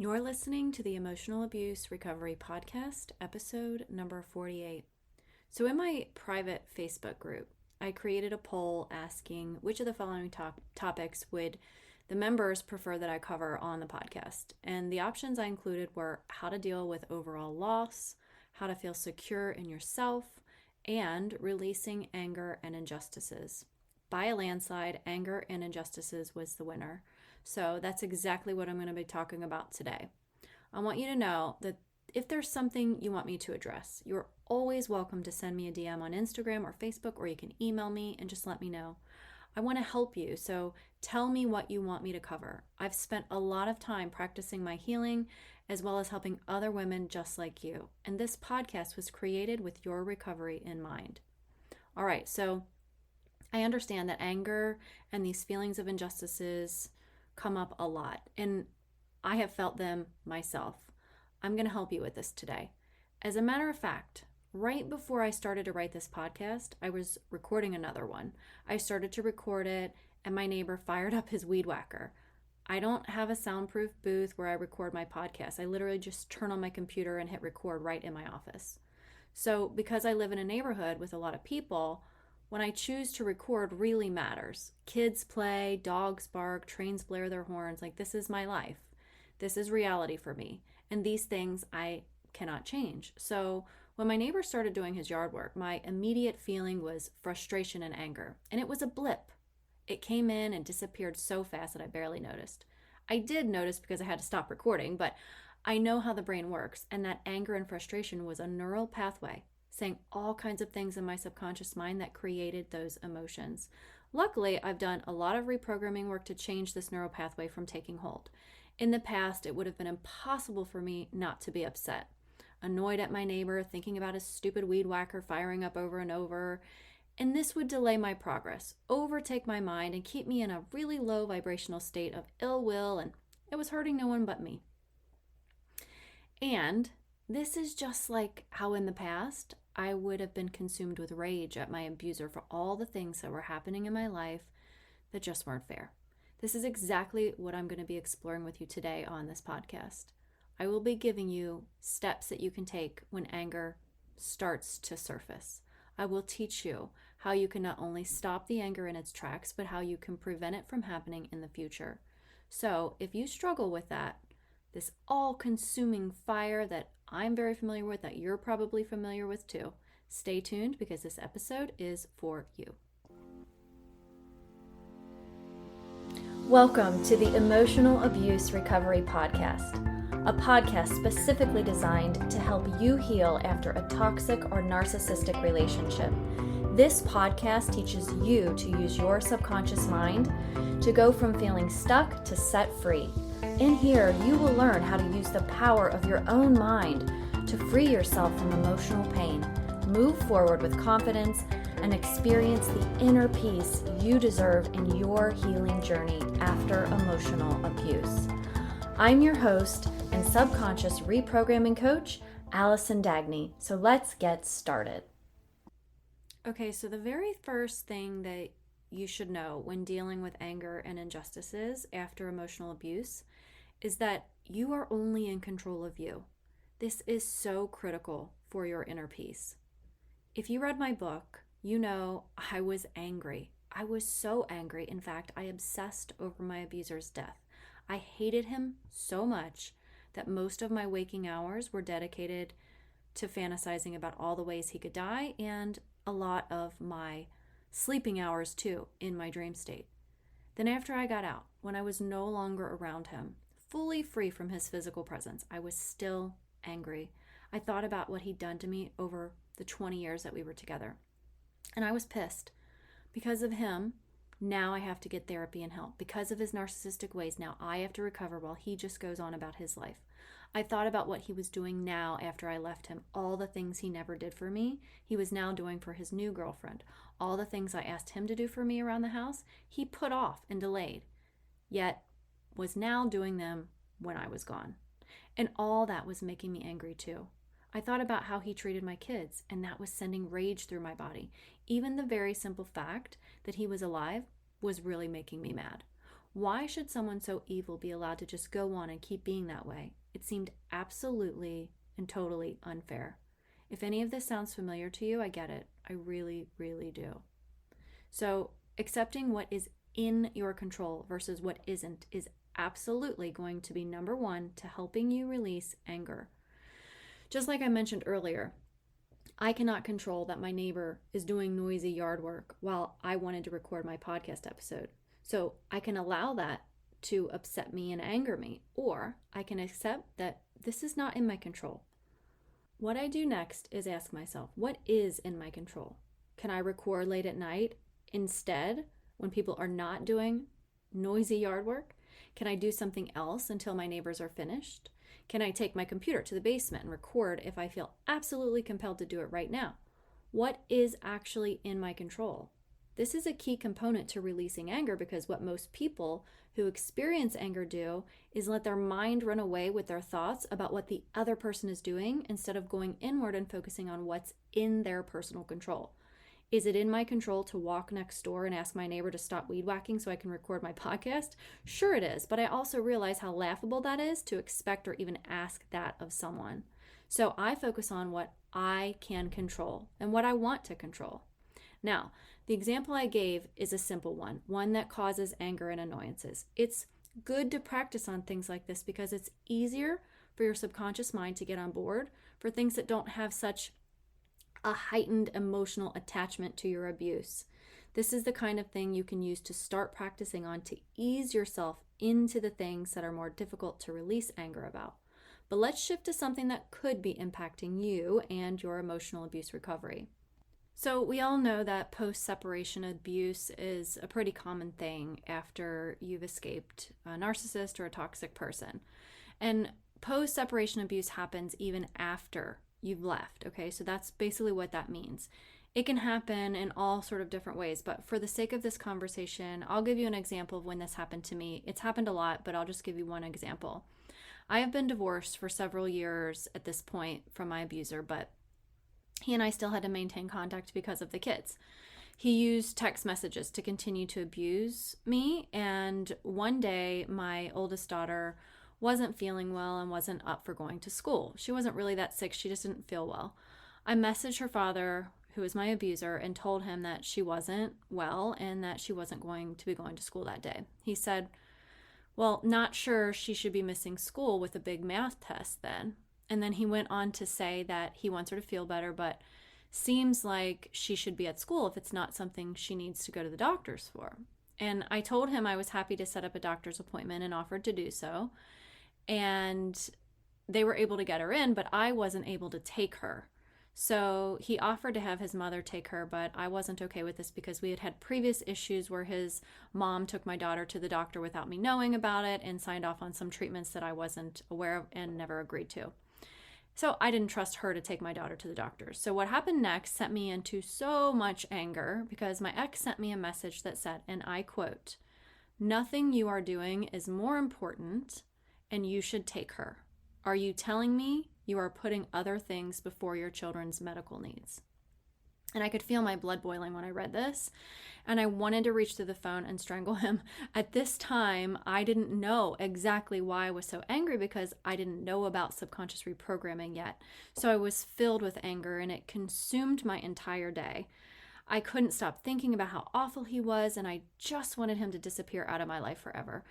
You're listening to the Emotional Abuse Recovery Podcast, episode number 48. So in my private Facebook group, I created a poll asking which of the following topics would the members prefer that I cover on the podcast. And the options I included were how to deal with overall loss, how to feel secure in yourself, and releasing anger and injustices. By a landslide, anger and injustices was the winner. So that's exactly what I'm going to be talking about today. I want you to know that if there's something you want me to address, you're always welcome to send me a DM on Instagram or Facebook, or you can email me and just let me know. I want to help you, so tell me what you want me to cover. I've spent a lot of time practicing my healing as well as helping other women just like you. And this podcast was created with your recovery in mind. All right, so I understand that anger and these feelings of injustices come up a lot, and I have felt them myself. I'm going to help you with this today. As a matter of fact, right before I started to write this podcast, I was recording another one. I started to record it, and my neighbor fired up his weed whacker. I don't have a soundproof booth where I record my podcast. I literally just turn on my computer and hit record right in my office. So because I live in a neighborhood with a lot of people, when I choose to record really matters. Kids play, dogs bark, trains blare their horns. Like, this is my life. This is reality for me. And these things I cannot change. So when my neighbor started doing his yard work, my immediate feeling was frustration and anger. And it was a blip. It came in and disappeared so fast that I barely noticed. I did notice because I had to stop recording, but I know how the brain works. And that anger and frustration was a neural pathway saying all kinds of things in my subconscious mind that created those emotions. Luckily, I've done a lot of reprogramming work to change this neural pathway from taking hold. In the past, it would have been impossible for me not to be upset, annoyed at my neighbor, thinking about his stupid weed whacker firing up over and over. And this would delay my progress, overtake my mind, and keep me in a really low vibrational state of ill will, and it was hurting no one but me. And this is just like how in the past, I would have been consumed with rage at my abuser for all the things that were happening in my life that just weren't fair. This is exactly what I'm going to be exploring with you today on this podcast. I will be giving you steps that you can take when anger starts to surface. I will teach you how you can not only stop the anger in its tracks, but how you can prevent it from happening in the future. So if you struggle with that, this all-consuming fire that I'm very familiar with, that you're probably familiar with too, stay tuned because this episode is for you. Welcome to the Emotional Abuse Recovery Podcast, a podcast specifically designed to help you heal after a toxic or narcissistic relationship. This podcast teaches you to use your subconscious mind to go from feeling stuck to set free. In here, you will learn how to use the power of your own mind to free yourself from emotional pain, move forward with confidence, and experience the inner peace you deserve in your healing journey after emotional abuse. I'm your host and subconscious reprogramming coach, Allison Dagny. So let's get started. Okay, so the very first thing that you should know when dealing with anger and injustices after emotional abuse is that you are only in control of you. This is so critical for your inner peace. If you read my book, you know I was angry. I was so angry. In fact, I obsessed over my abuser's death. I hated him so much that most of my waking hours were dedicated to fantasizing about all the ways he could die, and a lot of my sleeping hours too in my dream state. Then after I got out, when I was no longer around him, fully free from his physical presence, I was still angry. I thought about what he'd done to me over the 20 years that we were together. And I was pissed. Because of him, now I have to get therapy and help. Because of his narcissistic ways, now I have to recover while he just goes on about his life. I thought about what he was doing now after I left him. All the things he never did for me, he was now doing for his new girlfriend. All the things I asked him to do for me around the house, he put off and delayed. Yet was now doing them when I was gone. And all that was making me angry too. I thought about how he treated my kids, and that was sending rage through my body. Even the very simple fact that he was alive was really making me mad. Why should someone so evil be allowed to just go on and keep being that way? It seemed absolutely and totally unfair. If any of this sounds familiar to you, I get it. I really, really do. So, accepting what is in your control versus what isn't is absolutely going to be number one to helping you release anger. Just like I mentioned earlier, I cannot control that my neighbor is doing noisy yard work while I wanted to record my podcast episode. So I can allow that to upset me and anger me, or I can accept that this is not in my control. What I do next is ask myself, what is in my control? Can I record late at night instead when people are not doing noisy yard work? Can I do something else until my neighbors are finished? Can I take my computer to the basement and record if I feel absolutely compelled to do it right now? What is actually in my control? This is a key component to releasing anger, because what most people who experience anger do is let their mind run away with their thoughts about what the other person is doing instead of going inward and focusing on what's in their personal control. Is it in my control to walk next door and ask my neighbor to stop weed whacking so I can record my podcast? Sure it is, but I also realize how laughable that is to expect or even ask that of someone. So I focus on what I can control and what I want to control. Now, the example I gave is a simple one that causes anger and annoyances. It's good to practice on things like this because it's easier for your subconscious mind to get on board for things that don't have such a heightened emotional attachment to your abuse. This is the kind of thing you can use to start practicing on to ease yourself into the things that are more difficult to release anger about. But let's shift to something that could be impacting you and your emotional abuse recovery. So we all know that post-separation abuse is a pretty common thing after you've escaped a narcissist or a toxic person. And post-separation abuse happens even after you've left, okay? So that's basically what that means. It can happen in all sort of different ways, but for the sake of this conversation, I'll give you an example of when this happened to me. It's happened a lot, but I'll just give you one example. I have been divorced for several years at this point from my abuser, but he and I still had to maintain contact because of the kids. He used text messages to continue to abuse me, and one day my oldest daughter wasn't feeling well and wasn't up for going to school. She wasn't really that sick, she just didn't feel well. I messaged her father, who is my abuser, and told him that she wasn't well and that she wasn't going to be going to school that day. He said, well, not sure she should be missing school with a big math test then. And then he went on to say that he wants her to feel better, but seems like she should be at school if it's not something she needs to go to the doctor's for. And I told him I was happy to set up a doctor's appointment and offered to do so. And they were able to get her in, but I wasn't able to take her. So he offered to have his mother take her, but I wasn't okay with this because we had had previous issues where his mom took my daughter to the doctor without me knowing about it and signed off on some treatments that I wasn't aware of and never agreed to. So I didn't trust her to take my daughter to the doctor. So what happened next sent me into so much anger because my ex sent me a message that said, and I quote, "Nothing you are doing is more important and you should take her. Are you telling me you are putting other things before your children's medical needs?" And I could feel my blood boiling when I read this, and I wanted to reach through the phone and strangle him. At this time, I didn't know exactly why I was so angry because I didn't know about subconscious reprogramming yet. So I was filled with anger, and it consumed my entire day. I couldn't stop thinking about how awful he was, and I just wanted him to disappear out of my life forever.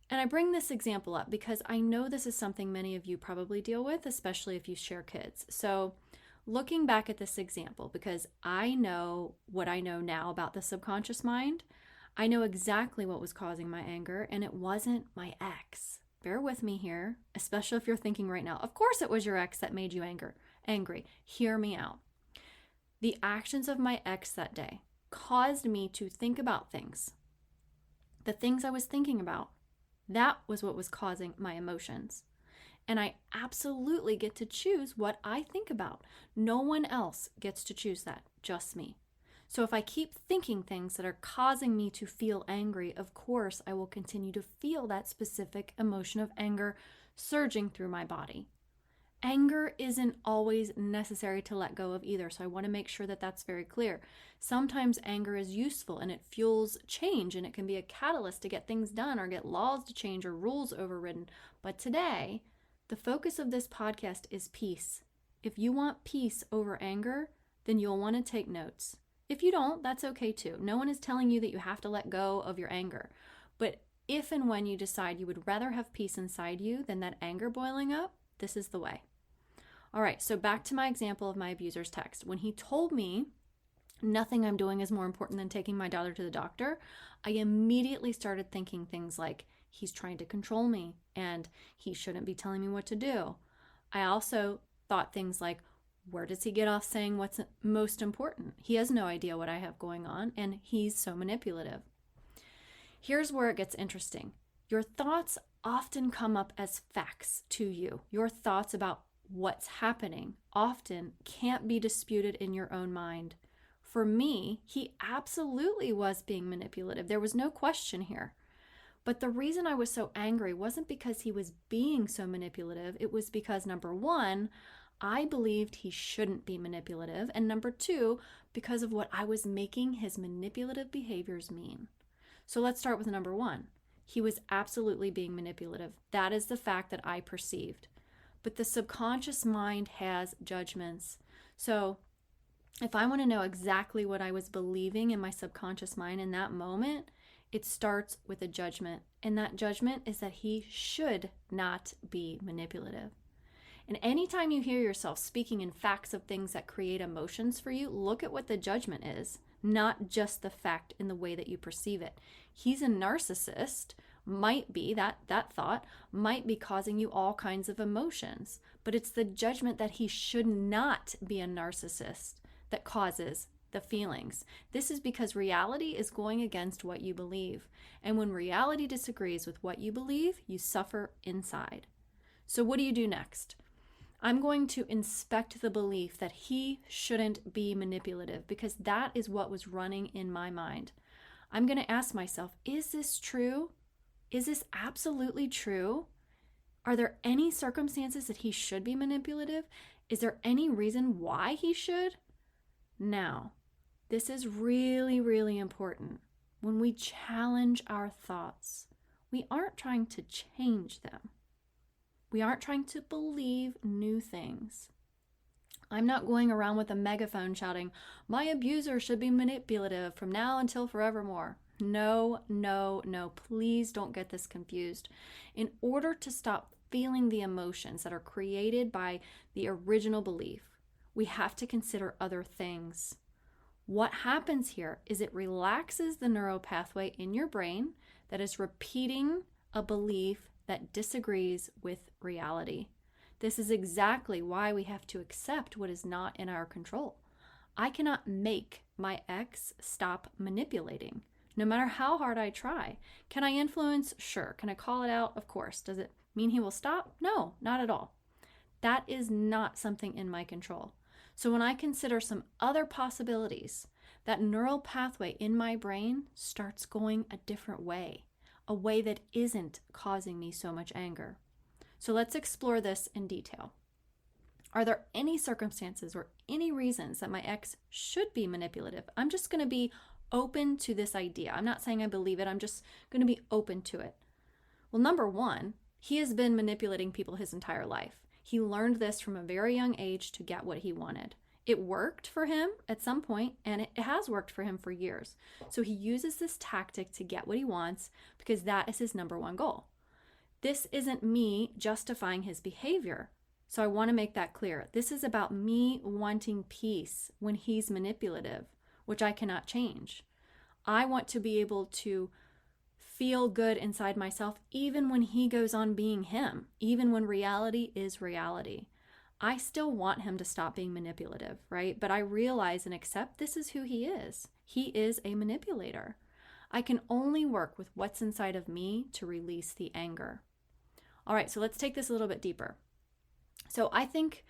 And I bring this example up because I know this is something many of you probably deal with, especially if you share kids. So looking back at this example, because I know what I know now about the subconscious mind, I know exactly what was causing my anger, and it wasn't my ex. Bear with me here, especially if you're thinking right now, of course it was your ex that made you angry. Hear me out. The actions of my ex that day caused me to think about things. The things I was thinking about, that was what was causing my emotions. And I absolutely get to choose what I think about. No one else gets to choose that, just me. So if I keep thinking things that are causing me to feel angry, of course I will continue to feel that specific emotion of anger surging through my body. Anger isn't always necessary to let go of either, so I want to make sure that that's very clear. Sometimes anger is useful and it fuels change, and it can be a catalyst to get things done or get laws to change or rules overridden. But today, the focus of this podcast is peace. If you want peace over anger, then you'll want to take notes. If you don't, that's okay too. No one is telling you that you have to let go of your anger. But if and when you decide you would rather have peace inside you than that anger boiling up, this is the way. All right, so back to my example of my abuser's text. When he told me nothing I'm doing is more important than taking my daughter to the doctor, I immediately started thinking things like, he's trying to control me and he shouldn't be telling me what to do. I also thought things like, where does he get off saying what's most important? He has no idea what I have going on, and he's so manipulative. Here's where it gets interesting. Your thoughts often come up as facts to you. Your thoughts about what's happening often can't be disputed in your own mind. For me, he absolutely was being manipulative. There was no question here. But the reason I was so angry wasn't because he was being so manipulative. It was because, number one, I believed he shouldn't be manipulative. And number two, because of what I was making his manipulative behaviors mean. So let's start with number one. He was absolutely being manipulative. That is the fact that I perceived. But the subconscious mind has judgments. So if I want to know exactly what I was believing in my subconscious mind in that moment, it starts with a judgment. And that judgment is that he should not be manipulative. And anytime you hear yourself speaking in facts of things that create emotions for you, look at what the judgment is, not just the fact in the way that you perceive it. He's a narcissist, might be, that thought might be causing you all kinds of emotions, but it's the judgment that he should not be a narcissist that causes the feelings. This is because reality is going against what you believe. And when reality disagrees with what you believe, you suffer inside. So what do you do next? I'm going to inspect the belief that he shouldn't be manipulative, because that is what was running in my mind. I'm going to ask myself, is this true? Is this absolutely true? Are there any circumstances that he should be manipulative? Is there any reason why he should? Now, this is really, really important. When we challenge our thoughts, we aren't trying to change them. We aren't trying to believe new things. I'm not going around with a megaphone shouting, my abuser should be manipulative from now until forevermore. No, no, no. Please don't get this confused. In order to stop feeling the emotions that are created by the original belief, we have to consider other things. What happens here is it relaxes the neural pathway in your brain that is repeating a belief that disagrees with reality. This is exactly why we have to accept what is not in our control. I cannot make my ex stop manipulating, no matter how hard I try. Can I influence? Sure. Can I call it out? Of course. Does it mean he will stop? No, not at all. That is not something in my control. So when I consider some other possibilities, that neural pathway in my brain starts going a different way, a way that isn't causing me so much anger. So let's explore this in detail. Are there any circumstances or any reasons that my ex should be manipulative? I'm just going to be open to this idea. I'm not saying I believe it. I'm just going to be open to it. Well, number one, he has been manipulating people his entire life. He learned this from a very young age to get what he wanted. It worked for him at some point, and it has worked for him for years. So he uses this tactic to get what he wants because that is his number one goal. This isn't me justifying his behavior. So I want to make that clear. This is about me wanting peace when he's manipulative, which I cannot change. I want to be able to feel good inside myself even when he goes on being him, even when reality is reality. I still want him to stop being manipulative, right? But I realize and accept this is who he is. He is a manipulator. I can only work with what's inside of me to release the anger. All right, so let's take this a little bit deeper. So I think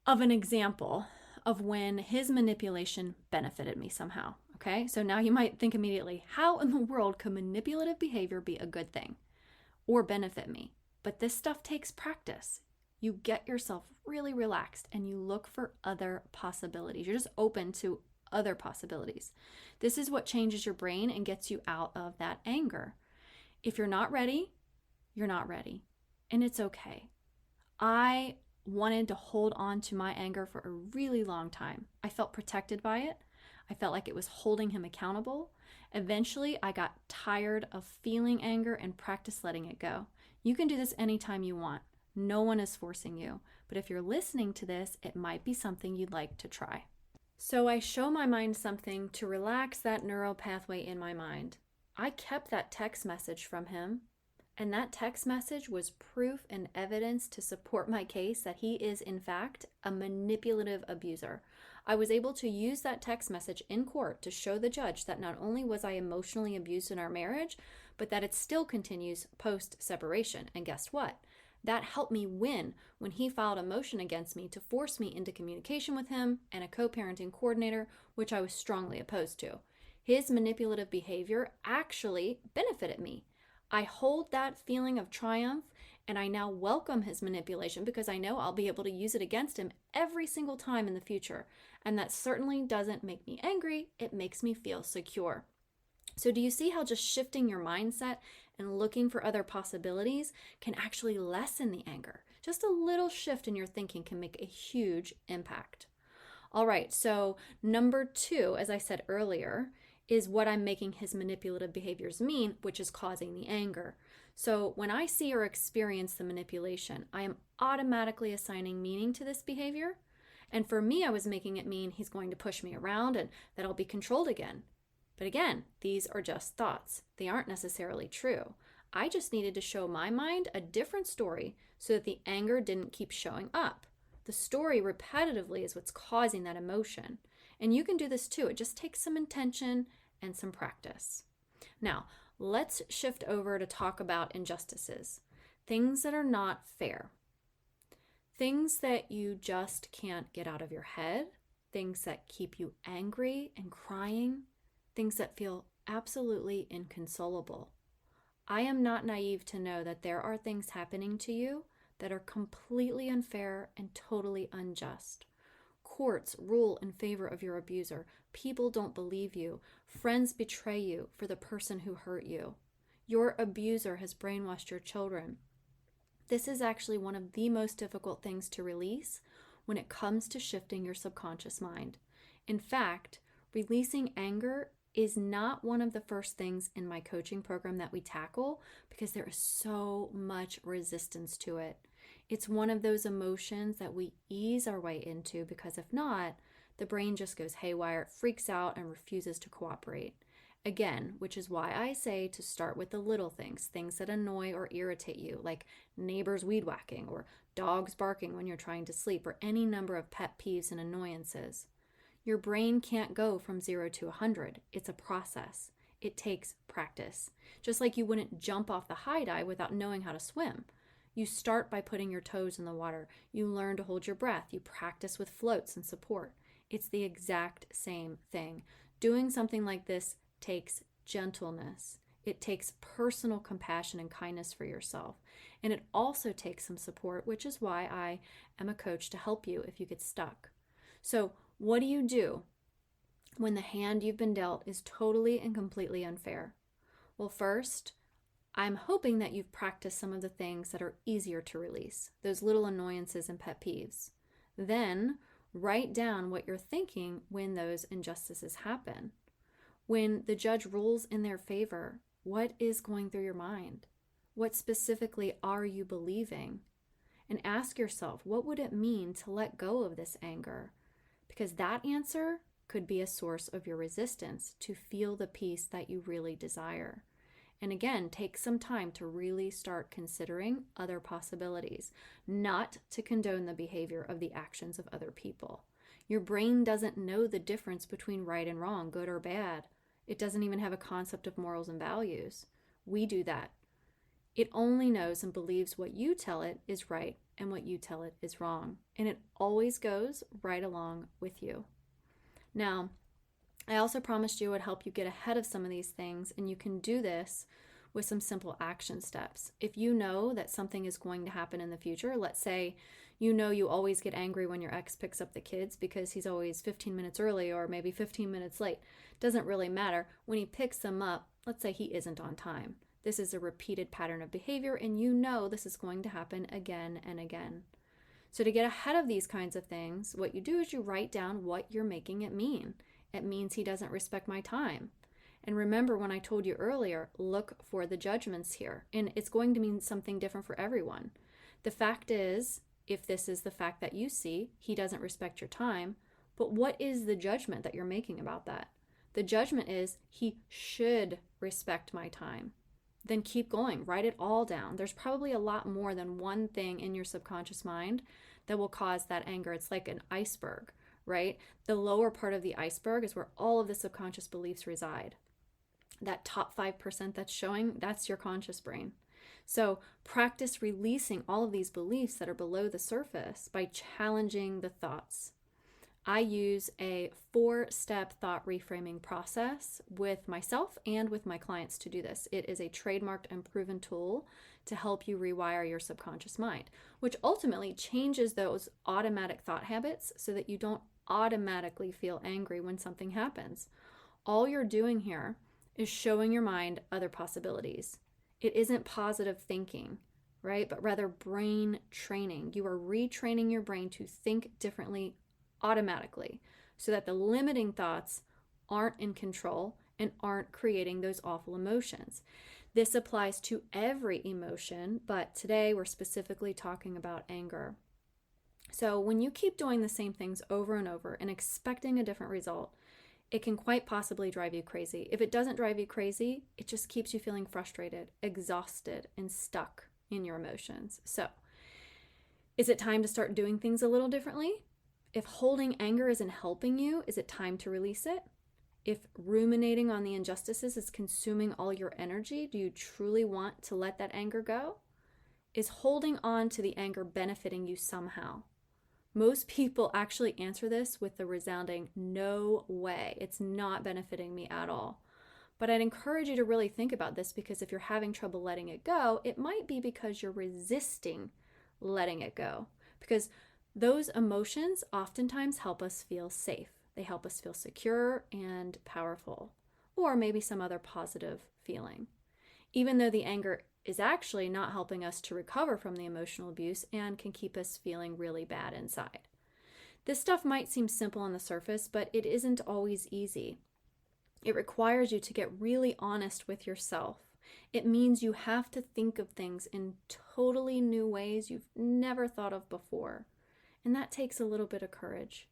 of an example of when his manipulation benefited me somehow, okay? So now you might think immediately, how in the world could manipulative behavior be a good thing or benefit me? But this stuff takes practice. You get yourself really relaxed and you look for other possibilities. You're just open to other possibilities. This is what changes your brain and gets you out of that anger. If you're not ready, you're not ready. And it's okay. I wanted to hold on to my anger for a really long time. I felt protected by it. I felt like it was holding him accountable. Eventually, I got tired of feeling anger and practiced letting it go. You can do this anytime you want. No one is forcing you. But if you're listening to this, it might be something you'd like to try. So I show my mind something to relax that neural pathway in my mind. I kept that text message from him, and that text message was proof and evidence to support my case that he is, in fact, a manipulative abuser. I was able to use that text message in court to show the judge that not only was I emotionally abused in our marriage, but that it still continues post-separation. And guess what? That helped me win when he filed a motion against me to force me into communication with him and a co-parenting coordinator, which I was strongly opposed to. His manipulative behavior actually benefited me. I hold that feeling of triumph, and I now welcome his manipulation because I know I'll be able to use it against him every single time in the future. And that certainly doesn't make me angry. It makes me feel secure. So do you see how just shifting your mindset and looking for other possibilities can actually lessen the anger? Just a little shift in your thinking can make a huge impact. All right, so number 2, as I said earlier, is what I'm making his manipulative behaviors mean, which is causing the anger. So when I see or experience the manipulation, I am automatically assigning meaning to this behavior. And for me, I was making it mean he's going to push me around and that I'll be controlled again. But again, these are just thoughts. They aren't necessarily true. I just needed to show my mind a different story so that the anger didn't keep showing up. The story repetitively is what's causing that emotion. And you can do this too. It just takes some intention and some practice. Now, let's shift over to talk about injustices. Things that are not fair. Things that you just can't get out of your head. Things that keep you angry and crying. Things that feel absolutely inconsolable. I am not naive to know that there are things happening to you that are completely unfair and totally unjust. Courts rule in favor of your abuser. People don't believe you. Friends betray you for the person who hurt you. Your abuser has brainwashed your children. This is actually one of the most difficult things to release when it comes to shifting your subconscious mind. In fact, releasing anger is not one of the first things in my coaching program that we tackle because there is so much resistance to it. It's one of those emotions that we ease our way into because if not, the brain just goes haywire, freaks out, and refuses to cooperate. Again, which is why I say to start with the little things, things that annoy or irritate you, like neighbors weed whacking or dogs barking when you're trying to sleep or any number of pet peeves and annoyances. Your brain can't go from 0 to 100. It's a process. It takes practice. Just like you wouldn't jump off the high dive without knowing how to swim. You start by putting your toes in the water. You learn to hold your breath. You practice with floats and support. It's the exact same thing. Doing something like this takes gentleness. It takes personal compassion and kindness for yourself. And it also takes some support, which is why I am a coach to help you if you get stuck. So what do you do when the hand you've been dealt is totally and completely unfair? Well, first, I'm hoping that you've practiced some of the things that are easier to release, those little annoyances and pet peeves. Then, write down what you're thinking when those injustices happen. When the judge rules in their favor, what is going through your mind? What specifically are you believing? And ask yourself, what would it mean to let go of this anger? Because that answer could be a source of your resistance to feel the peace that you really desire. And again, take some time to really start considering other possibilities, not to condone the behavior of the actions of other people. Your brain doesn't know the difference between right and wrong, good or bad. It doesn't even have a concept of morals and values. We do that. It only knows and believes what you tell it is right and what you tell it is wrong. And it always goes right along with you. Now, I also promised you I would help you get ahead of some of these things, and you can do this with some simple action steps. If you know that something is going to happen in the future, let's say you know you always get angry when your ex picks up the kids because he's always 15 minutes early or maybe 15 minutes late. Doesn't really matter. When he picks them up, let's say he isn't on time. This is a repeated pattern of behavior, and you know this is going to happen again and again. So to get ahead of these kinds of things, what you do is you write down what you're making it mean. It means he doesn't respect my time. And remember when I told you earlier, look for the judgments here. And it's going to mean something different for everyone. The fact is, if this is the fact that you see, he doesn't respect your time, but what is the judgment that you're making about that? The judgment is, he should respect my time. Then keep going. Write it all down. There's probably a lot more than one thing in your subconscious mind that will cause that anger. It's like an iceberg, right? The lower part of the iceberg is where all of the subconscious beliefs reside. That top 5% that's showing, that's your conscious brain. So practice releasing all of these beliefs that are below the surface by challenging the thoughts. I use a 4-step thought reframing process with myself and with my clients to do this. It is a trademarked and proven tool to help you rewire your subconscious mind, which ultimately changes those automatic thought habits so that you don't automatically feel angry when something happens. All you're doing here is showing your mind other possibilities. It isn't positive thinking, right? But rather brain training. You are retraining your brain to think differently automatically so that the limiting thoughts aren't in control and aren't creating those awful emotions. This applies to every emotion, but today we're specifically talking about anger. So when you keep doing the same things over and over and expecting a different result, it can quite possibly drive you crazy. If it doesn't drive you crazy, it just keeps you feeling frustrated, exhausted, and stuck in your emotions. So, is it time to start doing things a little differently? If holding anger isn't helping you, is it time to release it? If ruminating on the injustices is consuming all your energy, do you truly want to let that anger go? Is holding on to the anger benefiting you somehow? Most people actually answer this with the resounding, no way, it's not benefiting me at all. But I'd encourage you to really think about this, because if you're having trouble letting it go, it might be because you're resisting letting it go. Because those emotions oftentimes help us feel safe. They help us feel secure and powerful, or maybe some other positive feeling. Even though the anger is actually not helping us to recover from the emotional abuse and can keep us feeling really bad inside. This stuff might seem simple on the surface, but it isn't always easy. It requires you to get really honest with yourself. It means you have to think of things in totally new ways you've never thought of before. And that takes a little bit of courage.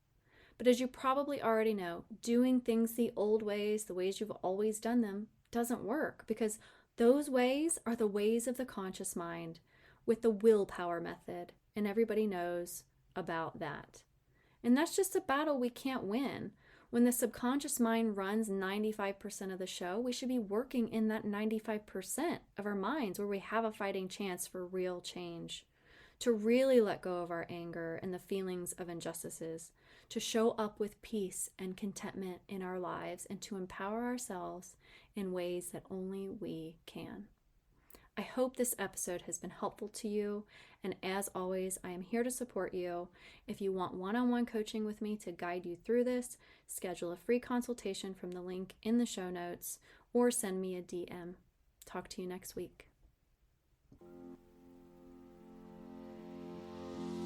But as you probably already know, doing things the old ways, the ways you've always done them, doesn't work, because those ways are the ways of the conscious mind with the willpower method, and everybody knows about that. And that's just a battle we can't win. When the subconscious mind runs 95% of the show, we should be working in that 95% of our minds where we have a fighting chance for real change. To really let go of our anger and the feelings of injustices, to show up with peace and contentment in our lives, and to empower ourselves in ways that only we can. I hope this episode has been helpful to you, and as always, I am here to support you. If you want one-on-one coaching with me to guide you through this, schedule a free consultation from the link in the show notes, or send me a DM. Talk to you next week.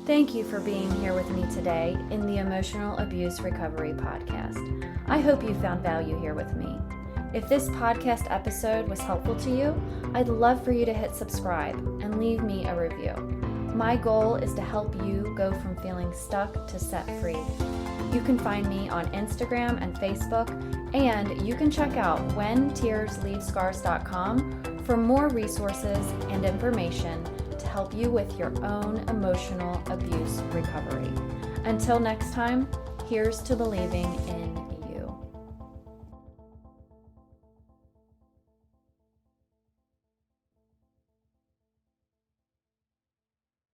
Thank you for being here with me today in the Emotional Abuse Recovery Podcast. I hope you found value here with me. If this podcast episode was helpful to you, I'd love for you to hit subscribe and leave me a review. My goal is to help you go from feeling stuck to set free. You can find me on Instagram and Facebook, and you can check out whentearsleavescars.com for more resources and information to help you with your own emotional abuse recovery. Until next time, here's to believing in